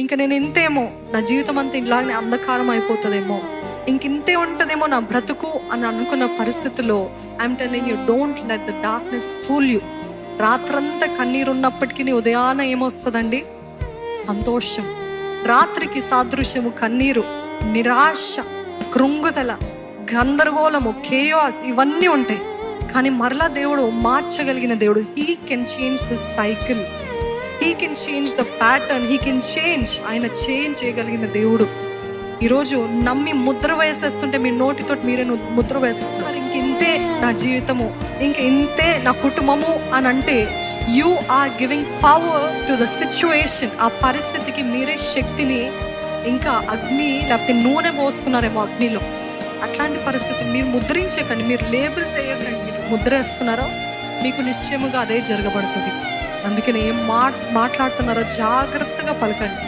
ఇంక నేను ఇంతేమో, నా జీవితం అంతా ఇలాగనే అంధకారం అయిపోతుందేమో, ఇంతే ఉంటుందేమో నా బ్రతుకు అని అనుకున్న పరిస్థితిలో I'm telling you, don't let the darkness fool you. రాత్రంతా కన్నీరు ఉన్నప్పటికీ ఉదయాన ఏమొస్తుందండి? సంతోషం. రాత్రికి సాదృశ్యము కన్నీరు, నిరాశ, కృంగుదల, గందరగోళము, కేయాస్ ఇవన్నీ ఉంటాయి. కానీ మరలా దేవుడు మార్చగలిగిన దేవుడు. He can change the cycle, he can change the pattern, he can change. ఆయన చేంజ్ చేయగలిగిన దేవుడు. ఈరోజు నమ్మి ముద్ర వేసేస్తుంటే మీ నోటితో మీరే ముద్ర వేస్తున్నారు. ఇంతే నా జీవితము, ఇంతే నా కుటుంబము అని అంటే you are giving power to the situation. ఆ పరిస్థితికి మీరే శక్తిని, ఇంకా అగ్ని లేకపోతే నూనె పోస్తున్నారేమో అగ్నిలో. అట్లాంటి పరిస్థితి మీరు ముద్రించకండి, మీరు లేబుల్స్ వేయకండి. మీరు ముద్ర వేస్తున్నారో మీకు నిశ్చయముగా అదే జరగబడుతుంది. అందుకని ఏం మాట్లాడుతున్నారో జాగ్రత్తగా పలకండి.